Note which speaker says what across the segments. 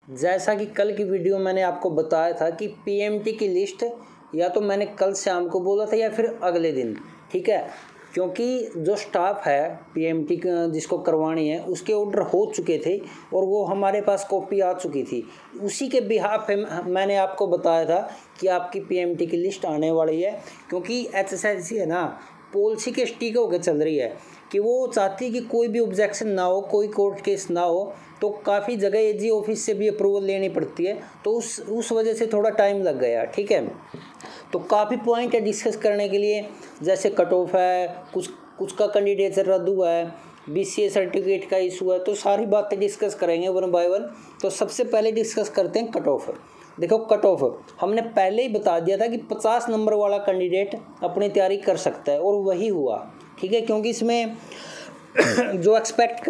Speaker 1: जैसा कि कल की वीडियो मैंने आपको बताया था कि पीएमटी की लिस्ट या तो मैंने कल शाम को बोला था या फिर अगले दिन, ठीक है, क्योंकि जो स्टाफ है पीएमटी जिसको करवानी है उसके ऑर्डर हो चुके थे और वो हमारे पास कॉपी आ चुकी थी। उसी के बिहाफ पे मैंने आपको बताया था कि आपकी पीएमटी की लिस्ट आने वाली है, क्योंकि एचएसएससी है ना पॉलिसी के स्टिक होकर चल रही है कि वो चाहती है कि कोई भी ऑब्जेक्शन ना हो, कोई कोर्ट केस ना हो। तो काफ़ी जगह एजी ऑफिस से भी अप्रूवल लेनी पड़ती है, तो उस वजह से थोड़ा टाइम लग गया, ठीक है। तो काफ़ी पॉइंट है डिस्कस करने के लिए, जैसे कट ऑफ है, कुछ का कैंडिडेट रद्द हुआ है, बीसीए सर्टिफिकेट का इशू है, तो सारी बातें डिस्कस करेंगे वन बाय वन। तो सबसे पहले डिस्कस करते हैं कट ऑफ। देखो कट ऑफ हमने पहले ही बता दिया था कि 50 नंबर वाला कैंडिडेट अपनी तैयारी कर सकता है और वही हुआ, ठीक है, क्योंकि इसमें जो एक्सपेक्ट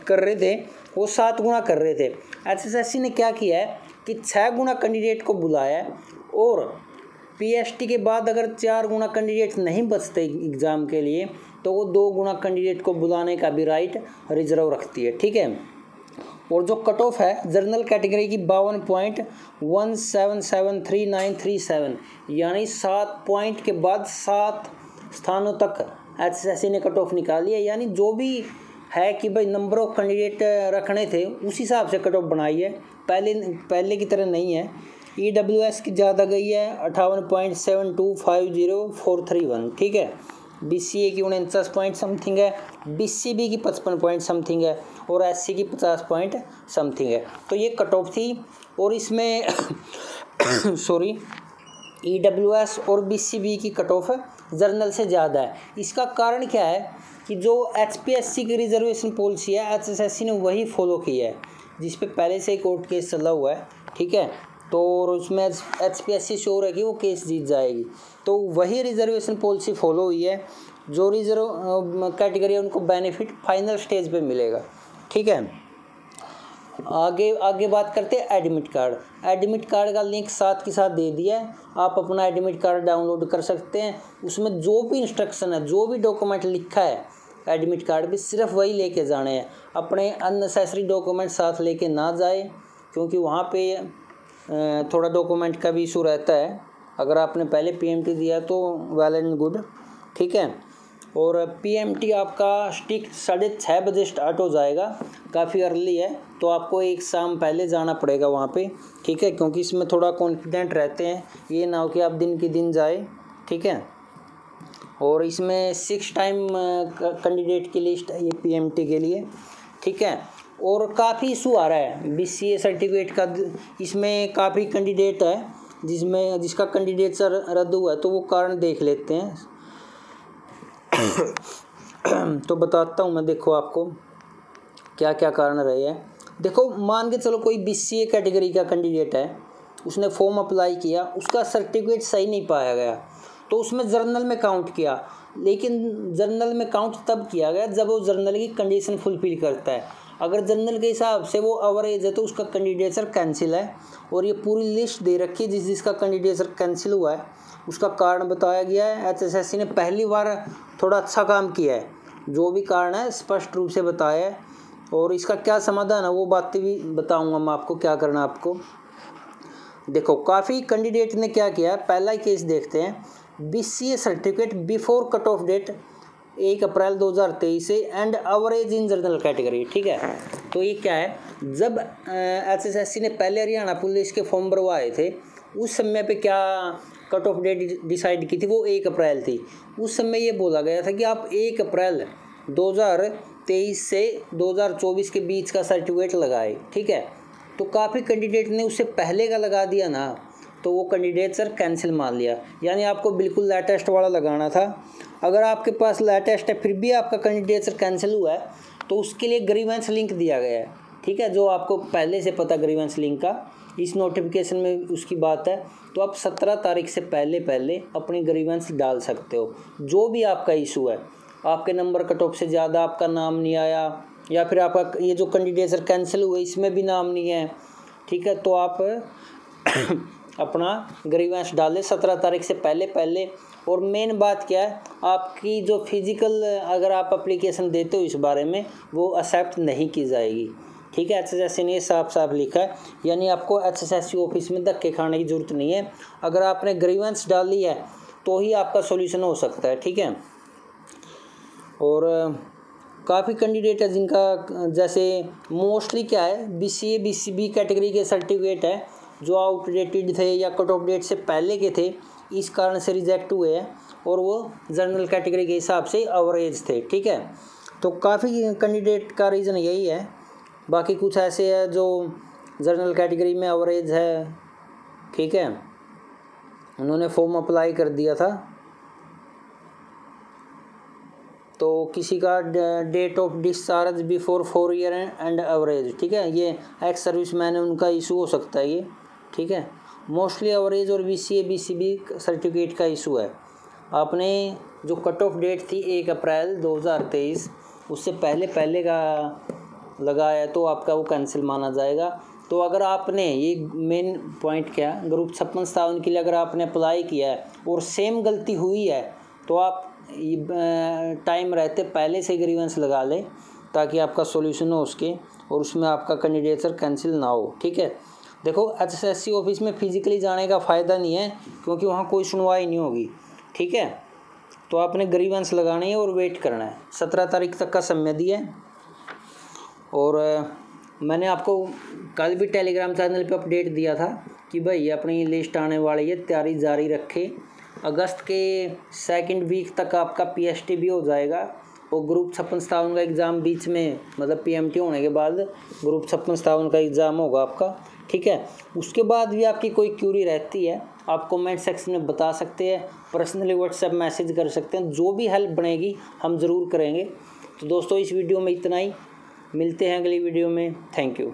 Speaker 1: कर रहे थे वो 7 गुना कर रहे थे। एचएसएससी ने क्या किया है कि 6 गुना कैंडिडेट को बुलाया है और पीएसटी के बाद अगर 4 गुना कैंडिडेट नहीं बचते एग्ज़ाम के लिए तो वो 2 गुना कैंडिडेट को बुलाने का भी राइट रिजर्व रखती है, ठीक है। और जो कट ऑफ है जनरल कैटेगरी की 52.17733937, यानी 7 पॉइंट के बाद 7 स्थानों तक एचएसएससी ने कट ऑफ निकाली है। यानी जो भी है कि भाई नंबर ऑफ कैंडिडेट रखने थे उस हिसाब से कट ऑफ बनाई है, पहले की तरह नहीं है। ईडब्ल्यूएस की ज़्यादा गई है 58.7250431, ठीक है। बीसीए की 49 पॉइंट समथिंग है, बीसीबी की 55 पॉइंट समथिंग है और एससी की 50 पॉइंट समथिंग है। तो ये कट ऑफ थी और इसमें सॉरी ईडब्ल्यूएस और बीसीबी की कट ऑफ जर्नल से ज़्यादा है। इसका कारण क्या है कि जो एचपीएससी की रिजर्वेशन पॉलिसी है एचएसएससी ने वही फॉलो की है, जिस पे पहले से ही कोर्ट केस चला हुआ है, ठीक है। तो उसमें एचपीएससी श्योर है कि वो केस जीत जाएगी, तो वही रिजर्वेशन पॉलिसी फॉलो हुई है। जो रिजर्व कैटेगरी है उनको बेनिफिट फाइनल स्टेज पे मिलेगा, ठीक है। आगे बात करते हैं एडमिट कार्ड। एडमिट कार्ड का लिंक साथ के साथ दे दिया है, आप अपना एडमिट कार्ड डाउनलोड कर सकते हैं। उसमें जो भी इंस्ट्रक्शन है, जो भी डॉक्यूमेंट लिखा है एडमिट कार्ड पे, सिर्फ वही लेके जाने हैं। अपने अननेसेसरी डॉक्यूमेंट साथ लेके ना जाए, क्योंकि वहाँ पे थोड़ा डॉक्यूमेंट का भी इशू रहता है। अगर आपने पहले पीएमटी दिया तो वेल एंड गुड, ठीक है। और पीएमटी आपका स्टिक 6:30 बजे स्टार्ट हो जाएगा, काफ़ी अर्ली है, तो आपको एक शाम पहले जाना पड़ेगा वहाँ पे, ठीक है, क्योंकि इसमें थोड़ा कॉन्फिडेंट रहते हैं, ये ना हो कि आप दिन के दिन जाए, ठीक है। और इसमें 6 टाइम कैंडिडेट की लिस्ट है ये पीएमटी के लिए, ठीक है। और काफ़ी इशू आ रहा है बीसीए सर्टिफिकेट का, इसमें काफ़ी कैंडिडेट है जिसका कैंडिडेट सर रद्द हुआ है, तो वो कारण देख लेते हैं। तो बताता हूँ मैं, देखो आपको क्या क्या कारण रहे हैं। देखो मान के चलो कोई बीसीए कैटेगरी का कैंडिडेट है, उसने फॉर्म अप्लाई किया, उसका सर्टिफिकेट सही नहीं पाया गया, तो उसमें जर्नल में काउंट किया, लेकिन जर्नल में काउंट तब किया गया जब वो जर्नल की कंडीशन फुलफिल करता है। अगर जर्नल के हिसाब से वो अवरेज है तो उसका कैंडिडेचर कैंसिल है। और ये पूरी लिस्ट दे रखी है जिसका कैंडिडेचर कैंसिल हुआ है, उसका कारण बताया गया है। एचएसएससी ने पहली बार थोड़ा अच्छा काम किया है, जो भी कारण है स्पष्ट रूप से बताया है। और इसका क्या समाधान है वो बातें भी बताऊंगा मैं आपको, क्या करना है आपको। देखो काफ़ी कैंडिडेट ने क्या किया है, पहला केस देखते हैं। BCA certificate before cut off date 1 April 2023 से and average in general category, ठीक है। तो ये क्या है, जब एचएसएससी ने पहले हरियाणा पुलिस के फॉर्म भरवाए थे उस समय पे क्या कट ऑफ डेट डिसाइड की थी, वो 1 अप्रैल थी। उस समय ये बोला गया था कि आप 1 अप्रैल 2023 से 2024 के बीच का सर्टिफिकेट लगाए, ठीक है। तो काफ़ी कैंडिडेट ने उससे पहले का लगा दिया ना, तो वो कैंडिडेट सर कैंसिल मान लिया। यानी आपको बिल्कुल लेटेस्ट वाला लगाना था। अगर आपके पास लेटेस्ट है फिर भी आपका कैंडिडेट सर कैंसिल हुआ है तो उसके लिए ग्रीवेंस लिंक दिया गया है, ठीक है, जो आपको पहले से पता ग्रीवेंस लिंक का, इस नोटिफिकेशन में उसकी बात है। तो आप 17 तारीख से पहले अपनी ग्रीवेंस डाल सकते हो, जो भी आपका इशू है। आपके नंबर कट ऑफ से ज़्यादा आपका नाम नहीं आया, या फिर आपका ये जो कैंडिडेट सर कैंसिल हुए इसमें भी नाम नहीं है, ठीक है, तो आप अपना ग्रीवेंस डालें 17 तारीख से पहले। और मेन बात क्या है, आपकी जो फिजिकल अगर आप एप्लीकेशन देते हो इस बारे में वो एक्सेप्ट नहीं की जाएगी, ठीक है, HSSC ने साफ साफ लिखा है, यानी आपको HSSC ऑफिस में धक्के खाने की ज़रूरत नहीं है। अगर आपने ग्रीवेंस डाली है तो ही आपका सॉल्यूशन हो सकता है, ठीक है। और काफ़ी कैंडिडेट है जिनका जैसे मोस्टली क्या है BCA BCB कैटेगरी के सर्टिफिकेट है जो आउटडेटेड थे या कट ऑफ डेट से पहले के थे, इस कारण से रिजेक्ट हुए हैं, और वो जनरल कैटेगरी के हिसाब से एवरेज थे, ठीक है। तो काफ़ी कैंडिडेट का रीज़न यही है। बाकी कुछ ऐसे है जो जनरल कैटेगरी में एवरेज है, ठीक है, उन्होंने फॉर्म अप्लाई कर दिया था, तो किसी का date of discharge before 4 year and average, ठीक है, ये एक्स सर्विस मैन है उनका इशू हो सकता है ये, ठीक है। मोस्टली एवरेज और BCA BCB सर्टिफिकेट का इशू है। आपने जो कट ऑफ डेट थी 1 अप्रैल 2023 उससे पहले का लगाया तो आपका वो कैंसिल माना जाएगा। तो अगर आपने ये मेन पॉइंट क्या, ग्रुप 56-57 के लिए अगर आपने अप्लाई किया है और सेम गलती हुई है तो आप टाइम रहते पहले से ग्रीवेंस लगा लें ताकि आपका सॉल्यूशन हो उसके, और उसमें आपका कैंडिडेचर कैंसिल ना हो, ठीक है। देखो HSSC ऑफिस में फिजिकली जाने का फ़ायदा नहीं है क्योंकि वहाँ कोई सुनवाई नहीं होगी, ठीक है। तो आपने ग्रीवेंस लगानी है और वेट करना है। 17 तारीख तक का समय दिया है। और मैंने आपको कल भी टेलीग्राम चैनल पे अपडेट दिया था कि भाई अपनी लिस्ट आने वाली है, तैयारी जारी रखें। अगस्त के 2nd वीक तक आपका PST भी हो जाएगा, और ग्रुप 56-57 का एग्ज़ाम बीच में, मतलब PMT होने के बाद ग्रुप 56-57 का एग्ज़ाम होगा आपका, ठीक है। उसके बाद भी आपकी कोई क्यूरी रहती है आप कमेंट सेक्शन में बता सकते हैं, पर्सनली व्हाट्सएप मैसेज कर सकते हैं, जो भी हेल्प बनेगी हम ज़रूर करेंगे। तो दोस्तों इस वीडियो में इतना ही, मिलते हैं अगली वीडियो में। Thank you.